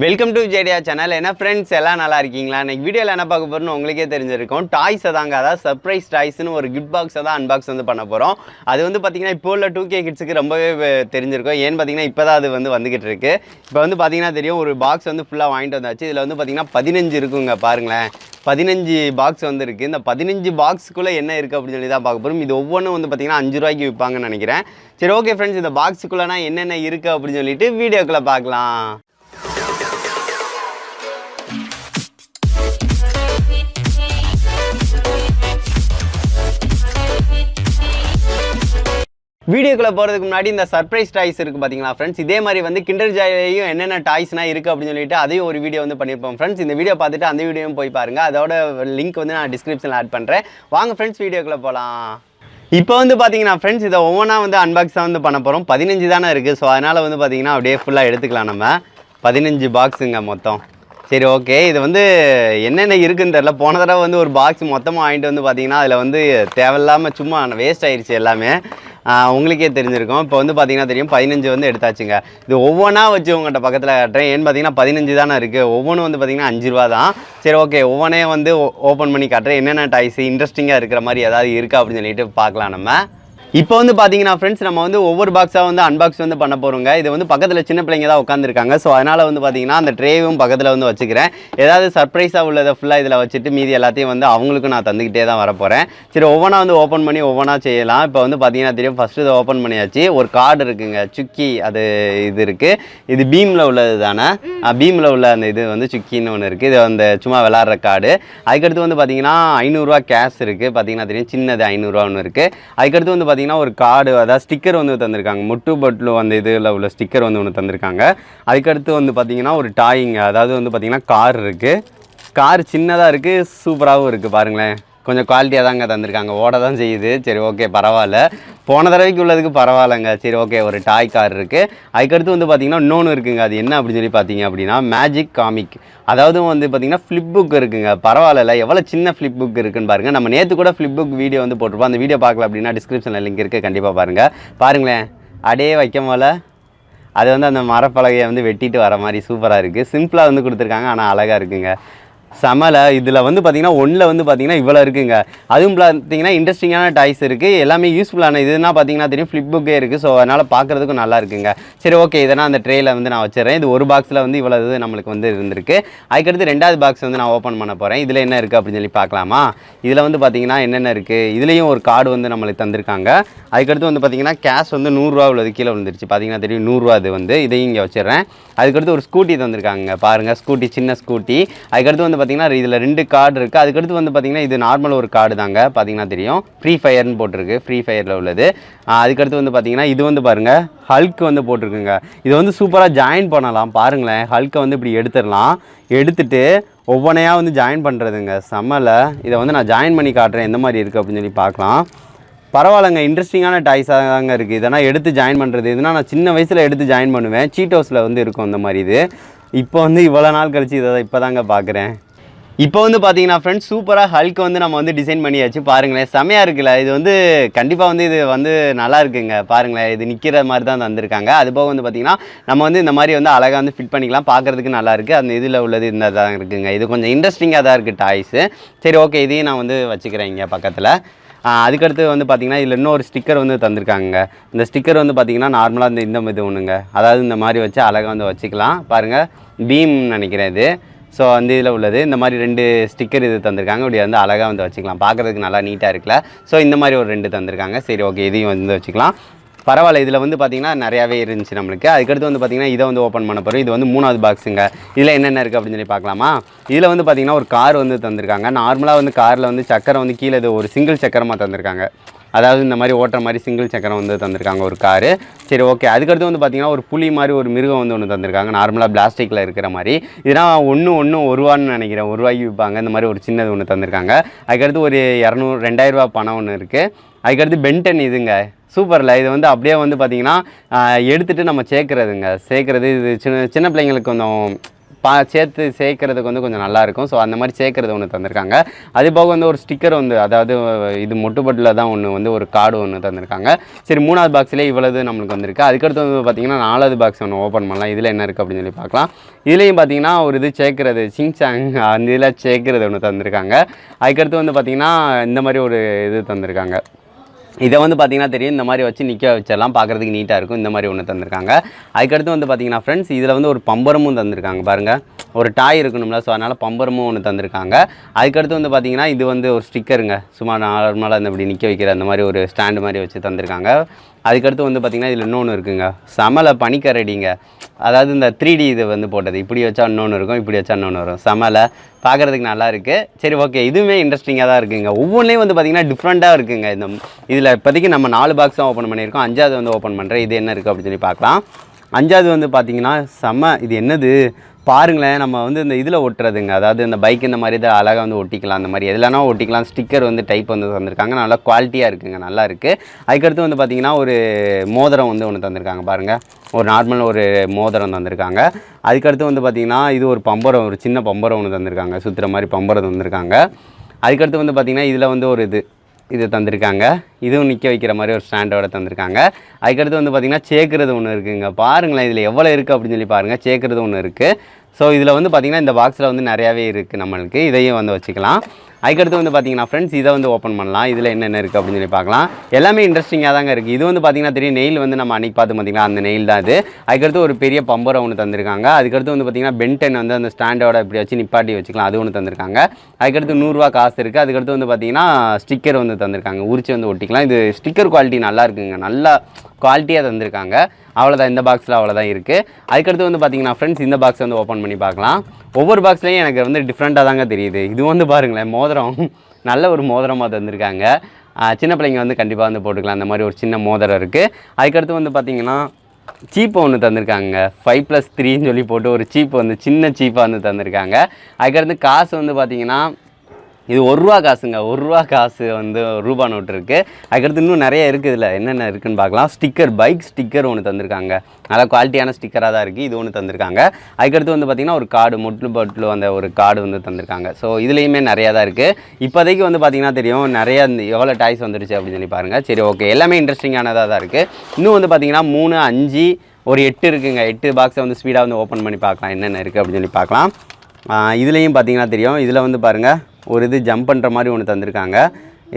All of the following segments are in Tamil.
Welcome to Vijay channel. என்ன ஃப்ரெண்ட்ஸ் எல்லாம் நல்லா இருக்கீங்களா? இன்னைக்கு வீடியோவில் என்ன பார்க்க போகிறோம்னு உங்களுக்கே தெரிஞ்சிருக்கும். டாய்ஸை தாங்க, அதாவது சர்ப்ரைஸ் டாய்ஸ்னு ஒரு கிஃப்ட் பாக்ஸை தான் அன்பாக்ஸ் வந்து பண்ண போகிறோம். அது வந்து பார்த்தீங்கன்னா இப்போ உள்ள 2K கிட்ஸுக்கு ரொம்பவே தெரிஞ்சிருக்கும். ஏன்னு பார்த்தீங்கன்னா இப்போ தான் அது வந்துக்கிட்டு இருக்கு. இப்போ வந்து பார்த்தீங்கன்னா தெரியும், ஒரு பாக்ஸ் வந்து ஃபுல்லாக வாங்கிட்டு வந்தாச்சு. இதில் வந்து பார்த்தீங்கன்னா 15 இருக்குங்க. பாருங்களேன், 15 பாக்ஸ் வந்து இருக்குது. இந்த 15 பாக்ஸுக்குள்ளே என்ன இருக்குது அப்படின்னு சொல்லி தான் பார்க்க போகிறோம். இது ஒவ்வொன்றும் வந்து பார்த்தீங்கன்னா 5 ரூபாய்க்கு விற்பாங்கன்னு நினைக்கிறேன். சரி, ஓகே ஃப்ரெண்ட்ஸ், இந்த பாக்ஸுக்குள்ளேனா என்னென்ன இருக்குது அப்படின்னு சொல்லிட்டு வீடியோக்குள்ளே பார்க்கலாம். வீடியோக்குள்ளே போகிறதுக்கு முன்னாடி இந்த சர்ப்ரைஸ் டாய்ஸ் இருக்குது பார்த்தீங்களா ஃப்ரெண்ட்ஸ், இதே மாதிரி வந்து கிண்டர் ஜாய்லையும் என்னென்ன டாய்ஸ்னால் இருக்குது அப்படின்னு சொல்லிட்டு அதையும் ஒரு வீடியோ வந்து பண்ணியிருப்போம் ஃப்ரெண்ட்ஸ். இந்த வீடியோ பார்த்துட்டு அந்த வீடியோவும் போய் பாருங்கள். அதோட லிங்க் வந்து நான் டிஸ்கிரிப்ஷனில் ஆட் பண்ணுறேன். வாங்க ஃப்ரெண்ட்ஸ், வீடியோக்குள்ளே போகலாம். இப்போ வந்து பார்த்தீங்கன்னா ஃப்ரெண்ட்ஸ், இதை ஒவ்வொன்றா வந்து அன்பாக்ஸாக வந்து பண்ண போகிறோம். 15 தானே இருக்குது. ஸோ அதனால் வந்து பார்த்தீங்கன்னா அப்படியே ஃபுல்லாக எடுத்துக்கலாம். நம்ம 15 பாக்ஸுங்க மொத்தம். சரி, ஓகே. இது வந்து என்னென்ன இருக்குன்னு தெரில. போன தடவை வந்து ஒரு பாக்ஸ் மொத்தமாக வாங்கிட்டு வந்து பார்த்தீங்கன்னா அதில் வந்து தேவையில்லாமல் சும்மா வேஸ்ட் ஆயிடுச்சு எல்லாமே. உங்களுக்கே தெரிஞ்சிருக்கும். இப்போ வந்து பார்த்தீங்கன்னா தெரியும், 15 வந்து எடுத்தாச்சுங்க. இது ஒவ்வொன்றா வச்சு உங்கள்கிட்ட பக்கத்தில் காட்டுறேன். ஏன்னு பார்த்தீங்கன்னா 15 தானே இருக்குது. ஒவ்வொன்றும் வந்து பார்த்தீங்கன்னா 5 ரூபா தான். சரி, ஓகே, ஒவ்வொன்றே வந்து ஓப்பன் பண்ணி காட்டுறேன். என்னென்ன டாய்ஸ் இன்ட்ரெஸ்டிங்காக இருக்கிற மாதிரி ஏதாவது இருக்கா அப்படின்னு சொல்லிட்டு பார்க்கலாம் நம்ம. இப்போ வந்து பார்த்தீங்கன்னா ஃப்ரெண்ட்ஸ், நம்ம வந்து ஒவ்வொரு பாக்ஸாக வந்து அன்பாக்ஸ் வந்து பண்ண போகிறோங்க. இது வந்து பக்கத்தில் சின்ன பிள்ளைங்க தான் உட்காந்துருக்காங்க. ஸோ அதனால் வந்து பார்த்தீங்கன்னா அந்த ட்ரேவும் பக்கத்தில் வந்து வச்சுக்கிறேன். ஏதாவது சர்ப்ரைஸாக உள்ளதை ஃபுல்லாக இதில் வச்சுட்டு மீதி எல்லாத்தையும் வந்து அவங்களுக்கும் நான் தந்துக்கிட்டே தான் வரப்போகிறேன். சரி, ஒவ்வொன்றா வந்து ஓப்பன் பண்ணி ஒவ்வொன்றா செய்யலாம். இப்போ வந்து பார்த்தீங்கன்னா தெரியும், ஃபஸ்ட்டு இதை ஓப்பன் பண்ணியாச்சு. ஒரு கார்டு இருக்குங்க, சுக்கி. அது இது இருக்குது. இது பீமில் உள்ளது தானே. பீமில் உள்ள அந்த இது வந்து சுக்கின்னு ஒன்று இருக்குது. இது அந்த சும்மா விளாட்ற கார்டு. அதுக்கடுத்து வந்து பார்த்தீங்கன்னா 500 ரூபா கேஷ் இருக்குது. பார்த்தீங்கன்னா தெரியும், சின்னது 500 ரூபா ஒன்று இருக்குது. அதுக்கடுத்து வந்து ஒரு கார்டு, அதாவது ஸ்டிக்கர் வந்து தந்திருக்காங்க. முட்டு பட்லு அந்த இதில் உள்ள ஸ்டிக்கர் வந்து ஒன்று தந்திருக்காங்க. அதுக்கடுத்து வந்து பார்த்தீங்கன்னா ஒரு டாயிங்க, அதாவது வந்து பார்த்தீங்கன்னா கார் இருக்குது. கார் சின்னதாக இருக்குது, சூப்பராகவும் இருக்குது. பாருங்களேன், கொஞ்சம் குவாலிட்டியாக தாங்க தந்திருக்காங்க. ஓட தான் செய்யுது. சரி, ஓகே, பரவாயில்ல. போன தடவைக்கு உள்ளதுக்கு பரவாயில்லைங்க. சரி, ஓகே, ஒரு டாய் கார் இருக்குது. அதுக்கடுத்து வந்து பார்த்திங்கன்னா இன்னொன்று இருக்குங்க. அது என்ன அப்படின்னு சொல்லி பார்த்தீங்க அப்படின்னா மேஜிக் காமிக். அதாவது வந்து பார்த்திங்கன்னா FlipBook இருக்குங்க. பரவாயில்ல, எவ்வளோ சின்ன FlipBook இருக்குன்னு பாருங்கள். நம்ம நேற்று கூட FlipBook வீடியோ வந்து போட்டிருப்போம். அந்த வீடியோ பார்க்கல அப்படின்னா டிஸ்கிரிப்ஷனில் லிங்க் இருக்குது, கண்டிப்பாக பாருங்கள். பாருங்களேன், அப்படியே வைக்கும் போல் அது வந்து அந்த மரப்பலகையை வந்து வெட்டிட்டு வர மாதிரி சூப்பராக இருக்குது. சிம்பிளாக வந்து கொடுத்துருக்காங்க, ஆனால் அழகாக இருக்குங்க. சமலை. இதில் வந்து பார்த்திங்கன்னா ஒன்றில் வந்து பார்த்திங்கன்னா இவ்வளோ இருக்குங்க. அதுவும் பார்த்திங்கன்னா இன்ட்ரெஸ்டிங்கான டாய்ஸ் இருக்குது. எல்லாமே யூஸ்ஃபுல்லான இதுனா பார்த்திங்கன்னா தெரியும், FlipBookே இருக்குது. ஸோ அதனால் பார்க்குறதுக்கும் நல்லா இருக்குங்க. சரி, ஓகே, இதெல்லாம் அந்த ட்ரேயில் வந்து நான் வச்சுறேன். இது ஒரு பாக்ஸில் வந்து இவ்வளோ இது நம்மளுக்கு வந்து இருந்திருக்கு. அதுக்கடுத்து ரெண்டாவது பாக்ஸ் வந்து நான் ஓப்பன் பண்ண போகிறேன். இதில் என்ன இருக்குது அப்படின்னு சொல்லி பார்க்கலாமா? இதில் வந்து பார்த்திங்கன்னா என்னென்ன இருக்குது. இதுலேயும் ஒரு கார்டு வந்து நம்மளுக்கு தந்திருக்காங்க. அதுக்கடுத்து வந்து பார்த்திங்கன்னா கேஷ் வந்து 100 ரூபா உள்ளது கீழே விழுந்துருச்சு. பார்த்திங்கன்னா தெரியும், 100 ரூபா. அது வந்து இதையும் இங்கே வச்சிடுறேன். அதுக்கடுத்து ஒரு ஸ்கூட்டி தந்திருக்காங்க. பாருங்கள், ஸ்கூட்டி, சின்ன ஸ்கூட்டி. அதுக்கடுத்து வந்து பார்த்திங்கன்னா இதில் 2 கார்டு இருக்குது. அதுக்கடுத்து வந்து பார்த்திங்கன்னா இது நார்மல் ஒரு கார்டு தாங்க. பார்த்திங்கன்னா தெரியும், ஃப்ரீ ஃபயர்னு போட்டிருக்கு. ஃப்ரீ ஃபயரில் உள்ளது. அதுக்கடுத்து வந்து பார்த்திங்கன்னா இது வந்து பாருங்கள், ஹல்க் வந்து போட்டிருக்குங்க. இது வந்து சூப்பராக ஜாயின் பண்ணலாம். பாருங்களேன், ஹல்க்கை வந்து இப்படி எடுத்துடலாம். எடுத்துட்டு ஒவ்வொன்றையாக வந்து ஜாயின் பண்ணுறதுங்க. செம்மல. இதை வந்து நான் ஜாயின் பண்ணி காட்டுறேன் எந்த மாதிரி இருக்குது அப்படின்னு சொல்லி பார்க்கலாம். பரவாயில்லைங்க, இன்ட்ரெஸ்டிங்கான டாய்ஸாக தாங்க இருக்குது. இதெல்லாம் எடுத்து ஜாயின் பண்ணுறது, இதுனா நான் சின்ன வயசில் எடுத்து ஜாயின் பண்ணுவேன். சீட்டோஸில் வந்து இருக்கும் அந்த மாதிரி. இது இப்போ வந்து இவ்வளோ நாள் கழிச்சு இதை இப்போ தாங்க பார்க்குறேன். இப்போ வந்து பார்த்தீங்கன்னா ஃப்ரெண்ட்ஸ், சூப்பராக ஹல்க் வந்து நம்ம வந்து டிசைன் பண்ணியாச்சு. பாருங்களேன், செமையாக இருக்குல்ல. இது வந்து கண்டிப்பாக வந்து இது வந்து நல்லா இருக்குங்க. பாருங்களேன், இது நிற்கிற மாதிரி தான் தந்திருக்காங்க. அது போக வந்து பார்த்திங்கன்னா நம்ம வந்து இந்த மாதிரி வந்து அழகாக வந்து ஃபிட் பண்ணிக்கலாம். பார்க்குறதுக்கு நல்லா இருக்குது. அந்த இதில் உள்ளது இந்த தான் இருக்குங்க. இது கொஞ்சம் இன்ட்ரெஸ்டிங்காக தான் இருக்குது டாய்ஸு. சரி, ஓகே, இதையும் நான் வந்து வச்சுக்கிறேன் இங்கே பக்கத்தில். அதுக்கடுத்து வந்து பார்த்திங்கன்னா இதில் இன்னொரு ஸ்டிக்கர் வந்து தந்திருக்காங்க. இந்த ஸ்டிக்கர் வந்து பார்த்திங்கன்னா நார்மலாக இந்த இது ஒன்றுங்க. அதாவது இந்த மாதிரி வச்சு அழகாக வந்து வச்சுக்கலாம். பாருங்கள், பீம் நினைக்கிறேன் இது. ஸோ அந்த இதில் உள்ளது இந்த மாதிரி 2 ஸ்டிக்கர் இது தந்திருக்காங்க. இப்படி வந்து அழகாக வந்து வச்சுக்கலாம். பார்க்குறதுக்கு நல்லா நீட்டாக இருக்குல்ல. ஸோ இந்த மாதிரி ஒரு 2 தந்திருக்காங்க. சரி, ஓகே, இதையும் வந்து வச்சுக்கலாம். பரவாயில்ல. இதில் வந்து பார்த்திங்கன்னா நிறையாவே இருந்துச்சு நம்மளுக்கு. அதுக்கடுத்து வந்து பார்த்திங்கன்னா இதை வந்து ஓப்பன் பண்ண போகிறோம். இது வந்து 3வது பாக்ஸுங்க. இதில் என்னென்ன இருக்குது அப்படின்னு சொல்லி பார்க்கலாமா? இதில் வந்து பார்த்திங்கன்னா ஒரு கார் வந்து தந்திருக்காங்க. நார்மலாக வந்து காரில் வந்து சக்கரம் வந்து கீழே இது ஒரு சிங்கிள் சக்கரமாக தந்திருக்காங்க. அதாவது இந்த மாதிரி ஓட்டுற மாதிரி சிங்கிள் சக்கரம் வந்து தந்திருக்காங்க ஒரு காரு. சரி, ஓகே. அதுக்கடுத்து வந்து பார்த்திங்கன்னா ஒரு புலி மாதிரி ஒரு மிருகம் வந்து ஒன்று தந்திருக்காங்க. நார்மலாக பிளாஸ்டிக்கில் இருக்கிற மாதிரி. இதெல்லாம் ஒன்று 1 ரூபான்னு நினைக்கிறேன். 1 ரூபாய்க்கு விற்பாங்க. இந்த மாதிரி ஒரு சின்னது ஒன்று தந்திருக்காங்க. அதுக்கடுத்து ஒரு 2000 ரூபா பணம் ஒன்று இருக்குது. அதுக்கடுத்து பென்டன் இதுங்க. சூப்பரில். இது வந்து அப்படியே வந்து பார்த்திங்கன்னா எடுத்துகிட்டு நம்ம சேர்க்குறதுங்க. சேர்க்குறது இது சின்ன பிள்ளைங்களுக்கு கொஞ்சம் சேர்த்து சேர்க்கறதுக்கு வந்து கொஞ்சம் நல்லாயிருக்கும். ஸோ அந்த மாதிரி சேர்க்கறது ஒன்று தந்திருக்காங்க. அது போக வந்து ஒரு ஸ்டிக்கர் வந்து அதாவது இது மொட்டுப்பட்டில் தான் ஒன்று வந்து ஒரு கார்டு ஒன்று தந்திருக்காங்க. சரி 3வது பாக்ஸ்லேயே இவ்வளவு நம்மளுக்கு வந்திருக்கு. அதுக்கடுத்து வந்து பார்த்திங்கன்னா 4வது பாக்ஸ் ஒன்று ஓப்பன் பண்ணலாம். இதில் என்ன இருக்குது அப்படின்னு சொல்லி பார்க்கலாம். இதுலேயும் பார்த்திங்கன்னா ஒரு இது சேர்க்குறது சிங்சாங் அந்த இதில் சேர்க்குறது ஒன்று தந்திருக்காங்க. அதுக்கடுத்து வந்து பார்த்திங்கன்னா இந்த மாதிரி ஒரு இது தந்திருக்காங்க. இதை வந்து பார்த்திங்கன்னா தெரியும், இந்த மாதிரி வச்சு நிற்க வச்சிடலாம், பார்க்குறதுக்கு நீட்டாக இருக்கும். இந்த மாதிரி ஒன்று தந்திருக்காங்க. அதுக்கடுத்து வந்து பார்த்திங்கன்னா ஃப்ரெண்ட்ஸ் இதில் வந்து ஒரு பம்பரமும் தந்திருக்காங்க பாருங்கள். ஒரு டாய் இருக்கணும்ல, ஸோ அதனால் பம்பரமும் ஒன்று தந்திருக்காங்க. அதுக்கடுத்து வந்து பார்த்திங்கன்னா இது வந்து ஒரு ஸ்டிக்கருங்க, சும்மா நார்மலாக இந்த இப்படி நிற்க வைக்கிற அந்த மாதிரி ஒரு ஸ்டாண்டு மாதிரி வச்சு தந்திருக்காங்க. அதுக்கடுத்து வந்து பார்த்திங்கன்னா இதில் இன்னொன்று இருக்குங்க, சமலை பனிக்கரடிங்க, அதாவது இந்த 3D இது வந்து போட்டது. இப்படி வச்சா இன்னொன்று இருக்கும், இப்படி வச்சா இன்னொன்று வரும். சமலை பார்க்குறதுக்கு நல்லா இருக்குது. சரி ஓகே, இதுவுமே இன்ட்ரெஸ்டிங்காக தான் இருக்குங்க. ஒவ்வொன்றையும் வந்து பார்த்திங்கன்னா டிஃப்ரெண்ட்டாக இருக்குங்க. இதில் இப்போதைக்கு நம்ம 4 பாக்ஸ் தான் ஓப்பன் பண்ணியிருக்கோம். 5வது வந்து ஓப்பன் பண்ணுறேன். இது என்ன இருக்குது அப்படின்னு சொல்லி பார்க்கலாம். 5வது வந்து பார்த்திங்கன்னா இது என்னது பாருங்களேன். நம்ம வந்து இந்த இதில் ஒட்டுறதுங்க, அதாவது இந்த பைக் இந்த மாதிரி தான் அழகாக வந்து ஒட்டிக்கலாம். அந்த மாதிரி எதுலனா ஒட்டிக்கலாம். ஸ்டிக்கர் வந்து டைப் வந்து தந்திருக்காங்க. நல்லா குவாலிட்டியாக இருக்குங்க, நல்லா இருக்குது. அதுக்கடுத்து வந்து பார்த்திங்கன்னா ஒரு மோதிரம் வந்து ஒன்று தந்திருக்காங்க பாருங்கள். ஒரு நார்மல் ஒரு மோதிரம் தந்திருக்காங்க. அதுக்கடுத்து வந்து பார்த்திங்கன்னா இது ஒரு பம்பரம், ஒரு சின்ன பம்பரம் ஒன்று தந்திருக்காங்க, சுற்றுற மாதிரி பம்பரம் தந்திருக்காங்க. அதுக்கடுத்து வந்து பார்த்திங்கன்னா இதில் வந்து ஒரு இது தந்திருக்காங்க. இதுவும் நிற்க வைக்கிற மாதிரி ஒரு ஸ்டாண்டோட தந்திருக்காங்க. அதுக்கடுத்து வந்து பார்த்திங்கன்னா சேர்க்குறது ஒன்று இருக்குதுங்க. பாருங்களேன் இதில் எவ்வளோ இருக்குது அப்படின்னு சொல்லி பாருங்கள். சேர்க்குறது ஒன்று இருக்குது. ஸோ இதில் வந்து பார்த்திங்கன்னா இந்த பாக்ஸில் வந்து நிறையாவே இருக்குது நம்மளுக்கு. இதையும் வந்து வச்சுக்கலாம். அதுக்கடுத்து வந்து பார்த்திங்கன்னா ஃப்ரெண்ட்ஸ் இதை வந்து ஓப்பன் பண்ணலாம். இதில் என்னென்ன இருக்குது அப்படின்னு சொல்லி பார்க்கலாம். எல்லாமே இன்ட்ரெஸ்டிங்காக தாங்க இருக்குது. இது வந்து பார்த்திங்கன்னா தெரியும், நெயில் வந்து நம்ம அன்றைக்கி பார்த்து பார்த்திங்கன்னா அந்த நெயில் தான் இது. அதுக்கடுத்து ஒரு பெரிய பம்பரம் ஒன்று தந்திருக்காங்க. அதுக்கடுத்து வந்து பார்த்திங்கன்னா பென்டன் வந்து அந்த ஸ்டாண்டோட இப்படி வச்சு நிப்பாட்டி வச்சுக்கலாம், அது ஒன்று தந்திருக்காங்க. அதுக்கடுத்து 100 ரூபா காசு இருக்குது. அதுக்கடுத்து வந்து பார்த்திங்கன்னா ஸ்டிக்கர் வந்து தந்திருக்காங்க, உரிச்சு வந்து ஒட்டிக்கலாம். இது ஸ்டிக்கர் குவாலிட்டி நல்லா இருக்குங்க, நல்லா குவாலிட்டியாக தந்திருக்காங்க. அவ்வளோதான், இந்த பாக்ஸில் அவ்வளோதான் இருக்குது. அதுக்கடுத்து வந்து பார்த்திங்கன்னா ஃப்ரெண்ட்ஸ் இந்த பாக்ஸ் வந்து ஓப்பன் பண்ணி பார்க்கலாம். ஒவ்வொரு பாக்ஸ்லேயும் எனக்கு வந்து டிஃப்ரெண்ட்டாக தாங்க தெரியுது. இது வந்து பாருங்களேன், மோதிரம் நல்ல ஒரு மோதிரமாக தந்திருக்காங்க. சின்ன பிள்ளைங்க வந்து கண்டிப்பாக வந்து போட்டுக்கலாம். அந்த மாதிரி ஒரு சின்ன மோதிரம் இருக்குது. அதுக்கடுத்து வந்து பார்த்திங்கன்னா சீப்பு ஒன்று தந்திருக்காங்க. 5+3 சொல்லி போட்டு ஒரு சீப்பு வந்து சின்ன சீப்பாக வந்து தந்திருக்காங்க. அதுக்கடுத்து காசு வந்து பார்த்திங்கன்னா இது 1 ரூபா காசுங்க. 1 ரூபா காசு வந்து ரூபா நோட்டு இருக்குது. அதுக்கடுத்து இன்னும் நிறைய இருக்குது. இதில் என்னென்ன இருக்குதுன்னு பார்க்கலாம். ஸ்டிக்கர், பைக் ஸ்டிக்கர் ஒன்று தந்திருக்காங்க. நல்லா குவாலிட்டியான ஸ்டிக்கராக தான் இருக்குது. இது ஒன்று தந்திருக்காங்க. அதுக்கடுத்து வந்து பார்த்திங்கன்னா ஒரு கார்டு, மொட்டு அந்த ஒரு கார்டு வந்து தந்திருக்காங்க. ஸோ இதுலேயுமே நிறையா தான் இருக்குது. இப்போதைக்கு வந்து பார்த்திங்கன்னா தெரியும் நிறையா எவ்வளோ டாய்ஸ் வந்துருச்சு அப்படின்னு சொல்லி பாருங்கள். சரி ஓகே, எல்லாமே இன்ட்ரெஸ்டிங்கானதாக தான் இருக்குது. இன்னும் வந்து பார்த்திங்கன்னா 3, 5, ஒரு 8 இருக்குங்க. 8 பாக்ஸை வந்து ஸ்பீடாக வந்து ஓப்பன் பண்ணி பார்க்கலாம் என்னென்ன இருக்குது அப்படின்னு சொல்லி பார்க்கலாம். இதுலேயும் பார்த்திங்கன்னா தெரியும், இதில் வந்து பாருங்கள் ஒரு இது ஜம்ப் பண்ணுற மாதிரி ஒன்று தந்திருக்காங்க.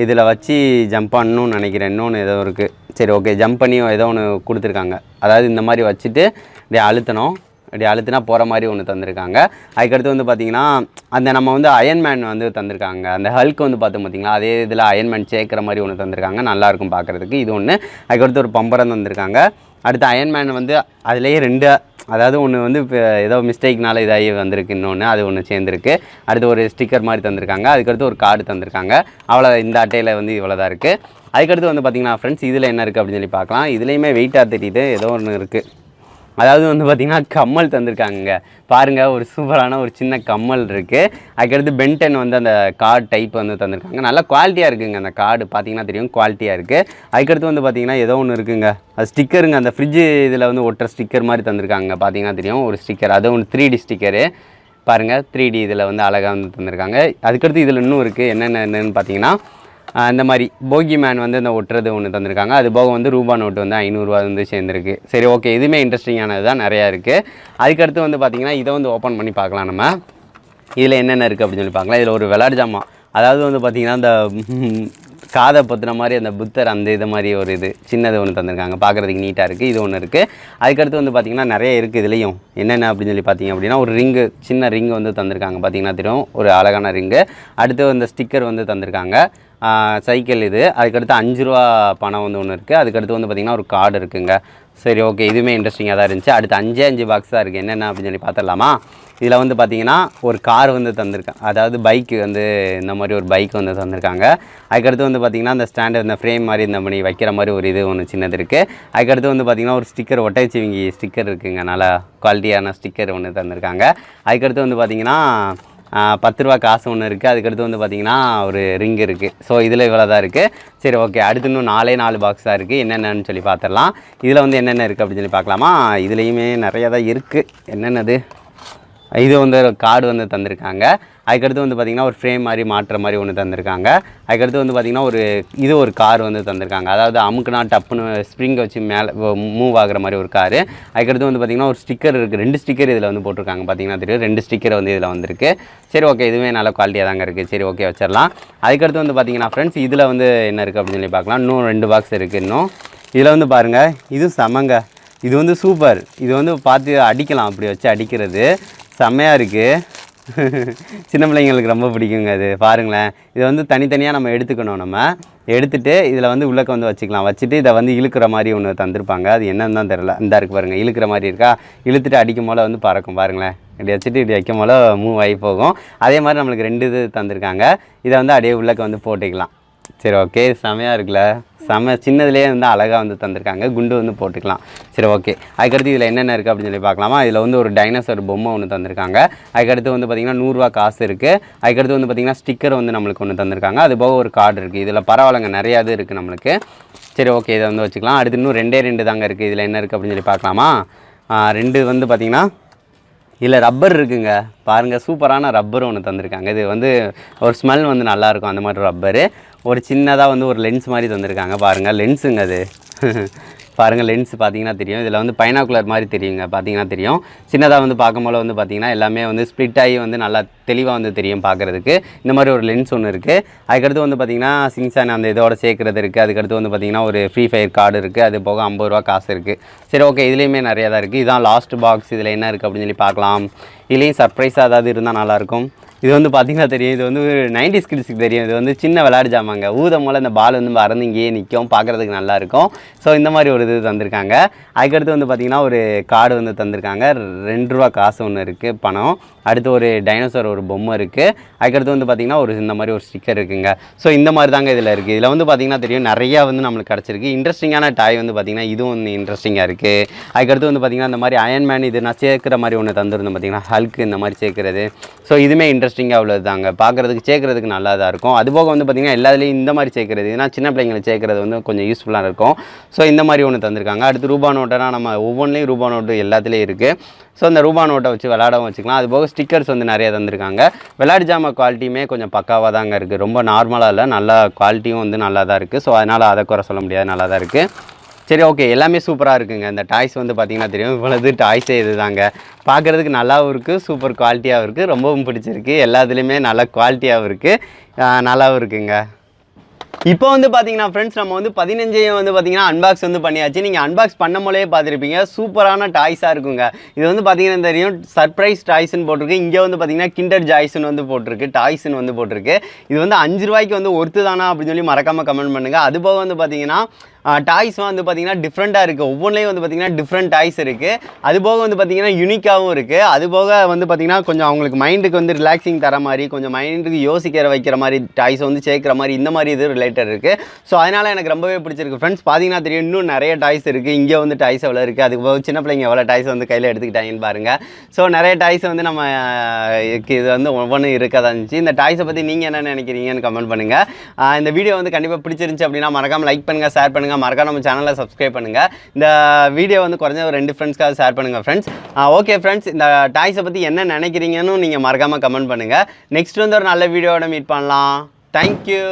இதில் வச்சு ஜம்ப் பண்ணணும்னு நினைக்கிறேன். இன்னொன்று ஏதோ இருக்குது. சரி ஓகே, ஜம்ப் பண்ணி ஏதோ ஒன்று கொடுத்துருக்காங்க. அதாவது இந்த மாதிரி வச்சுட்டு இப்படி அழுத்தணும், இப்படி அழுத்தினா போகிற மாதிரி ஒன்று தந்திருக்காங்க. அதுக்கடுத்து வந்து பார்த்திங்கன்னா அந்த நம்ம வந்து அயன்மேன் வந்து தந்திருக்காங்க. அந்த ஹல்க் வந்து பார்த்தோம் பார்த்திங்களா, அதே இதில் அயன்மேன் சேர்க்குற மாதிரி ஒன்று தந்திருக்காங்க. நல்லாயிருக்கும் பார்க்குறதுக்கு. இது ஒன்று. அதுக்கடுத்து ஒரு பம்பரம் தந்திருக்காங்க. அடுத்து அயன்மேன் வந்து அதுலேயே 2, அதாவது ஒன்று வந்து இப்போ ஏதோ மிஸ்டேக்னால இதாகி வந்திருக்கு, இன்னொன்று அது ஒன்று சேர்ந்துருக்கு. அடுத்து ஒரு ஸ்டிக்கர் மாதிரி தந்திருக்காங்க. அதுக்கடுத்து ஒரு கார்டு தந்திருக்காங்க. அவ்வளோ இந்த அட்டையில் வந்து இவ்வளோ தான் இருக்குது. அதுக்கடுத்து வந்து பார்த்திங்கன்னா ஃப்ரெண்ட்ஸ் இதில் என்ன இருக்குது அப்படின்னு சொல்லி பார்க்கலாம். இதுலேயுமே வெயிட்டாக தெரியுது, ஏதோ ஒன்று இருக்குது. அதாவது வந்து பார்த்திங்கன்னா கம்மல் தந்திருக்காங்க பாருங்கள். ஒரு சூப்பரான ஒரு சின்ன கம்மல் இருக்குது. அதுக்கடுத்து பென்டன் வந்து அந்த கார்டு டைப் வந்து தந்திருக்காங்க. நல்லா குவாலிட்டியாக இருக்குதுங்க. அந்த கார்டு பார்த்திங்கன்னா தெரியும், குவாலிட்டியாக இருக்குது. அதுக்கடுத்து வந்து பார்த்திங்கன்னா ஏதோ ஒன்று இருக்குதுங்க, அது ஸ்டிக்கருங்க. அந்த ஃப்ரிட்ஜு இதில் வந்து ஒட்டுற ஸ்டிக்கர் மாதிரி தந்திருக்காங்க. பார்த்திங்கன்னா தெரியும் ஒரு ஸ்டிக்கர், அது ஒன்று 3D ஸ்டிக்கரு பாருங்கள். 3D இதில் வந்து அழகாக வந்து தந்திருக்காங்க. அதுக்கடுத்து இதில் இன்னும் இருக்குது. என்னென்னு பார்த்தீங்கன்னா இந்த மாதிரி போகி மேன் வந்து இந்த ஒட்டுறது ஒன்று தந்திருக்காங்க. அது போக வந்து ரூபா நோட்டு வந்து 500 ரூபா வந்து சேர்ந்துருக்கு. சரி ஓகே, இதுவுமே இன்ட்ரெஸ்டிங்கானது தான், நிறையா இருக்குது. அதுக்கடுத்து வந்து பார்த்திங்கன்னா இதை வந்து ஓப்பன் பண்ணி பார்க்கலாம். நம்ம இதில் என்னென்ன இருக்குது அப்படின்னு சொல்லி பார்க்கலாம். இதில் ஒரு விளையாட்டு ஜாமான், அதாவது வந்து பார்த்திங்கன்னா இந்த காதை பற்றின மாதிரி அந்த புத்தர் அந்த இது மாதிரி ஒரு இது சின்னது ஒன்று தந்திருக்காங்க. பார்க்குறதுக்கு நீட்டாக இருக்குது. இது ஒன்று இருக்குது. அதுக்கடுத்து வந்து பார்த்திங்கன்னா நிறைய இருக்குது. இதுலேயும் என்னென்ன அப்படின்னு சொல்லி பார்த்திங்க அப்படின்னா ஒரு ரிங்கு, சின்ன ரிங்கு வந்து தந்திருக்காங்க. பார்த்திங்கன்னா தெரியும், ஒரு அழகான ரிங்கு. அடுத்து அந்த ஸ்டிக்கர் வந்து தந்திருக்காங்க. சைக்கிள் இது. அதுக்கடுத்து 5 ரூபா பணம் வந்து ஒன்று இருக்குது. அதுக்கடுத்து வந்து பார்த்திங்கன்னா ஒரு கார்டு இருக்குங்க. சரி ஓகே, இதுவுமே இன்ட்ரெஸ்டிங்காக தான் இருந்துச்சு. அடுத்து 5 பாக்ஸ் தான் இருக்குது. என்னென்ன அப்படின்னு சொல்லி பார்த்துடலாமா. இதில் வந்து பார்த்திங்கன்னா ஒரு கார் வந்து தந்திருக்காங்க, அதாவது பைக்கு வந்து இந்த மாதிரி ஒரு பைக் வந்து தந்திருக்காங்க. அதுக்கடுத்து வந்து பார்த்திங்கன்னா அந்த ஸ்டாண்டு, இந்த ஃப்ரேம் மாதிரி இந்த மாதிரி வைக்கிற மாதிரி ஒரு இது ஒன்று சின்னது இருக்குது. அதுக்கடுத்து வந்து பார்த்திங்கன்னா ஒரு ஸ்டிக்கர், ஒட்டைச்சிவிங்கி ஸ்டிக்கர் இருக்குதுங்க. நல்லா குவாலிட்டியான ஸ்டிக்கர் ஒன்று தந்திருக்காங்க. அதுக்கடுத்து வந்து பார்த்திங்கன்னா 10 ரூபா காசு ஒன்று இருக்குது. அதுக்கடுத்து வந்து பார்த்திங்கன்னா ஒரு ரிங் இருக்குது. ஸோ இதில் இவ்வளோ தான் இருக்குது. சரி ஓகே, அடுத்து இன்னும் 4 பாக்ஸ் தான் இருக்குது. என்னென்னு சொல்லி பார்த்துடலாம். இதில் வந்து என்னென்ன இருக்குது அப்படின்னு சொல்லி பார்க்கலாமா. இதுலேயுமே நிறையா தான் இருக்குது. என்னென்னது இது வந்து கார்டு வந்து தந்திருக்காங்க. அதுக்கடுத்து வந்து பார்த்திங்கன்னா ஒரு ஃப்ரேம் மாதிரி மாட்டுற மாதிரி ஒன்று தந்திருக்காங்க. அதுக்கடுத்து வந்து பார்த்திங்கன்னா ஒரு கார் வந்து தந்திருக்காங்க. அதாவது அமுக்குனா டப்புன்னு ஸ்ப்ரிங்கை வச்சு மேலே மூவ் ஆகிற மாதிரி ஒரு காரு. அதுக்கடுத்து வந்து பார்த்திங்கன்னா ஒரு ஸ்டிக்கர் இருக்குது, 2 ஸ்டிக்கர் இதில் வந்து போட்டிருக்காங்க. பார்த்திங்கன்னா தெரியும் 2 ஸ்டிக்கர் வந்து இதில் வந்திருக்கு. சரி ஓகே, இதுவே நல்ல குவாலிட்டியாக தாங்க இருக்குது. சரி ஓகே வச்சிடலாம். அதுக்கடுத்து வந்து பார்த்திங்கன்னா ஃப்ரெண்ட்ஸ் இதில் வந்து என்ன இருக்குது அப்படின்னு சொல்லி பார்க்கலாம். இன்னும் 2 பாக்ஸ் இருக்குது. இன்னும் இதில் வந்து பாருங்கள், இது செமங்க, இது வந்து சூப்பர். இது வந்து பார்த்து அடிக்கலாம், அப்படி வச்சு அடிக்கிறது செம்மையாக இருக்குது. சின்ன பிள்ளைங்களுக்கு ரொம்ப பிடிக்குங்க. அது பாருங்களேன், இதை வந்து தனித்தனியாக நம்ம எடுத்துக்கணும். நம்ம எடுத்துகிட்டு இதில் வந்து உள்ளக்க வந்து வச்சுக்கலாம். வச்சுட்டு இதை வந்து இழுக்கிற மாதிரி ஒன்று தந்திருப்பாங்க. அது என்னன்னு தான் தெரில. இந்த இருக்குது பாருங்கள், இழுக்கிற மாதிரி இருக்கா. இழுத்துட்டு அடிக்கும் போல் வந்து பறக்கும் பாருங்களேன். இப்படி வச்சுட்டு இப்படி வைக்கும் போல் மூவ் ஆகி போகும். அதே மாதிரி நம்மளுக்கு 2 இது தந்திருக்காங்க. இதை வந்து அப்படியே உள்ளக்க வந்து போட்டுக்கலாம். சரி ஓகே, செமையாக இருக்குல்ல, சின்னதுலேயே வந்து அழகாக வந்து தந்திருக்காங்க. குண்டு வந்து போட்டுக்கலாம். சரி ஓகே, அதுக்கடுத்து இதில் என்னென்ன இருக்குது அப்படின்னு சொல்லி பார்க்கலாமா. இதில் வந்து ஒரு டைனோசர் பொம்மை ஒன்று தந்திருக்காங்க. அதுக்கடுத்து வந்து பார்த்திங்கன்னா 100 ரூபா காசு இருக்குது. அதுக்கடுத்து வந்து பார்த்திங்கன்னா ஸ்டிக்கர் வந்து நம்மளுக்கு ஒன்று தந்திருக்காங்க. அது போக ஒரு கார்டு இருக்குது. இதில் பரவாயில்லைங்க, நிறையா இது இருக்குது நம்மளுக்கு. சரி ஓகே, இதை வந்து வச்சுக்கலாம். அடுத்து இன்னும் 2 தாங்க இருக்குது. இதில் என்ன இருக்குது அப்படின்னு சொல்லி பார்க்கலாமா. 2 வந்து பார்த்திங்கன்னா இதில் ரப்பர் இருக்குங்க. பாருங்கள், சூப்பரான ரப்பர் ஒன்று தந்திருக்காங்க. இது வந்து ஒரு ஸ்மெல் வந்து நல்லாயிருக்கும், அந்த மாதிரி ரப்பரு. ஒரு சின்னதாக வந்து ஒரு லென்ஸ் மாதிரி தந்திருக்காங்க. பாருங்கள், லென்ஸுங்க அது. பாருங்கள், லென்ஸ் பார்த்தீங்கன்னா தெரியும். இதில் வந்து பைனாக்குலர் மாதிரி தெரியுங்க, பார்த்தீங்கன்னா தெரியும். சின்னதாக வந்து பார்க்கும்போது வந்து பார்த்திங்கன்னா எல்லாமே வந்து ஸ்ப்ளிட் ஆகி வந்து நல்லா தெளிவாக வந்து தெரியும் பார்க்குறதுக்கு. இந்த மாதிரி ஒரு லென்ஸ் ஒன்று இருக்குது. அதுக்கடுத்து வந்து பார்த்திங்கன்னா சிங்சான் அந்த இதோட சேர்க்குறது இருக்குது. அதுக்கடுத்து வந்து பார்த்திங்கன்னா ஒரு ஃப்ரீ ஃபயர் கார்டு இருக்குது. அது போக 50 ரூபா காசு இருக்குது. சரி ஓகே, இதுலேயுமே நிறையா தான் இருக்குது. இதுதான் லாஸ்ட் பாக்ஸ். இதில் என்ன இருக்குது அப்படின்னு சொல்லி பார்க்கலாம். இதுலேயும் சர்ப்ரைஸாக ஏதாவது இருந்தால் நல்லாயிருக்கும். இது வந்து பார்த்திங்கன்னா தெரியும், இது வந்து 90s கிட்ஸுக்கு தெரியும். இது வந்து சின்ன விளையாடு ஜாமாங்க. ஊதம் போல் இந்த பால் வந்து பறந்து இங்கேயே நிற்கும், பார்க்குறதுக்கு நல்லாயிருக்கும். ஸோ இந்த மாதிரி ஒரு இது தந்திருக்காங்க. அதுக்கடுத்து வந்து பார்த்திங்கன்னா ஒரு கார்டு வந்து தந்திருக்காங்க. 2 ரூபா காசு ஒன்று இருக்குது, பணம். அடுத்து ஒரு டைனோசர் ஒரு பொம்மை இருக்குது. அதுக்கடுத்து வந்து பார்த்திங்கன்னா இந்த மாதிரி ஒரு ஸ்டிக்கர் இருக்குங்க. ஸோ இந்த மாதிரி தாங்க இதில் இருக்குது. இதில் வந்து பார்த்திங்கன்னா தெரியும் நிறையா வந்து நம்மளுக்கு கிடச்சிருக்கு. இன்ட்ரெஸ்டிங்கான டாய் வந்து பார்த்திங்கன்னா இதுவும் ஒன்று இன்ட்ரெஸ்டிங்காக இருக்குது. அதுக்கடுத்து வந்து பார்த்திங்கன்னா இந்த மாதிரி அயன்மேன் இது நான் சேர்க்குற மாதிரி ஒன்று தந்துருந்தேன் பார்த்திங்கன்னா, ஹல்க்கு இந்த மாதிரி சேர்க்குறது. ஸோ இதுவுமே இன்ட்ரெஸ்டிங்காக உள்ளது தாங்க, பார்க்குறதுக்கு சேர்க்குறதுக்கு நல்லா தான் இருக்கும். அதுபோக வந்து பார்த்திங்கன்னா எல்லாத்துலேயும் இந்த மாதிரி சேர்க்குறது, ஏன்னா சின்ன பிள்ளைங்களை சேர்க்குறது வந்து கொஞ்சம் யூஸ்ஃபுல்லாக இருக்கும். ஸோ இந்த மாதிரி ஒன்று தந்திருக்காங்க. அடுத்து ரூபா நோட்டனா நம்ம ஒவ்வொன்றிலையும் ரூபா நோட்டு எல்லாத்துலேயும் இருக்குது. ஸோ அந்த ரூபா நோட்டை வச்சு விளையாடவும் வச்சுக்கலாம். அதுபோக ஸ்டிக்கர்ஸ் வந்து நிறையா தந்திருக்காங்க. விளையாட்டு ஜாமா குவாலிட்டியுமே கொஞ்சம் பக்காவாக தாங்க இருக்குது. ரொம்ப நார்மலாக இல்லை, நல்லா குவாலிட்டியும் வந்து நல்லா தான் இருக்குது. ஸோ அதனால் அதை குறை சொல்ல முடியாது, நல்லா தான் இருக்குது. சரி ஓகே, எல்லாமே சூப்பராக இருக்குங்க. இந்த டாய்ஸ் வந்து பார்த்திங்கன்னா தெரியும், இவ்வளவு டாய்ஸே இது தாங்க. பார்க்குறதுக்கு நல்லாவும் இருக்குது, சூப்பர் குவாலிட்டியாகவும் இருக்குது, ரொம்பவும் பிடிச்சிருக்கு. எல்லாத்துலேயுமே நல்ல குவாலிட்டியாகவும் இருக்குது, நல்லாவும் இருக்குங்க. இப்போ வந்து பார்த்தீங்கன்னா ஃப்ரெண்ட்ஸ், நம்ம வந்து 15 வந்து பார்த்தீங்கன்னா அன்பாக்ஸ் வந்து பண்ணியாச்சு. நீங்கள் அன்பாக்ஸ் பண்ணும்போதே பார்த்துருப்பீங்க, சூப்பரான டாய்ஸாக இருக்குங்க. இது வந்து பார்த்தீங்கன்னா தெரியும், சர்ப்ரைஸ் டாய்ஸ்ன்னு போட்டிருக்கு. இங்கே வந்து பார்த்தீங்கன்னா கிண்டர் ஜாய்ஸ்ன்னு வந்து போட்டிருக்கு, டாய்ஸ்ன்னு வந்து போட்டிருக்கு. இது வந்து 5 ரூபாய்க்கு வந்து ஒர்த்து தானா அப்படின்னு சொல்லி மறக்காமல் கமெண்ட் பண்ணுங்கள். அதுபோக வந்து பார்த்தீங்கன்னா டாய்ஸ் வந்து பார்த்திங்கன்னா டிஃப்ரெண்ட்டாக இருக்குது. ஒவ்வொன்றிலையும் வந்து பார்த்திங்கன்னா டிஃப்ரெண்ட் டாய்ஸ் இருக்குது. அதுபோக வந்து பார்த்திங்கன்னா யூனிக்காகவும் இருக்குது. அதுபோக வந்து பார்த்திங்கன்னா கொஞ்சம் அவங்களுக்கு மைண்டுக்கு வந்து ரிலாக்ஸிங் தர மாதிரி, கொஞ்சம் மைண்டுக்கு யோசிக்கிற வைக்கிற மாதிரி டாய்ஸ் வந்து சேர்க்குற மாதிரி, இந்த மாதிரி இது ரிலேட்டட் இருக்குது. ஸோ அதனால் எனக்கு ரொம்பவே பிடிச்சிருக்கு ஃப்ரெண்ட்ஸ். பார்த்திங்கன்னா தெரியும், இன்னும் நிறைய டாய்ஸ் இருக்குது. இங்கே வந்து டாய்ஸ் எவ்வளோ இருக்குது, அதுபோக சின்ன பிள்ளைங்க எவ்வளோ டாய்ஸ் வந்து கையில் எடுத்துக்கிட்டாங்கன்னு பாருங்கள். ஸோ நிறைய டாய்ஸ் வந்து நம்ம இது வந்து ஒவ்வொன்றும் இருக்கதான் இருந்துச்சு. இந்த டாய்ஸை பற்றி நீங்கள் என்ன நினைக்கிறீங்கன்னு கமெண்ட் பண்ணுங்கள். இந்த வீடியோ வந்து கண்டிப்பாக பிடிச்சிருந்துச்சு அப்படின்னா மறக்காமல் லைக் பண்ணுங்கள், ஷேர் பண்ணுங்கள், மறக்காம நம்ம சேனலை சப்ஸ்கிரைப் பண்ணுங்கள். இந்த வீடியோ வந்து குறைஞ்ச ஒரு 2 ஃப்ரெண்ட்ஸ்க்காக ஷேர் பண்ணுங்கள் ஃப்ரெண்ட்ஸ். ஓகே ஃப்ரெண்ட்ஸ், இந்த டாய்ஸை பற்றி என்ன நினைக்கிறீங்கன்னு நீங்கள் மறக்காமல் கமெண்ட் பண்ணுங்கள். நெக்ஸ்ட் வந்து ஒரு நல்ல வீடியோவோட மீட் பண்ணலாம். தேங்க்யூ.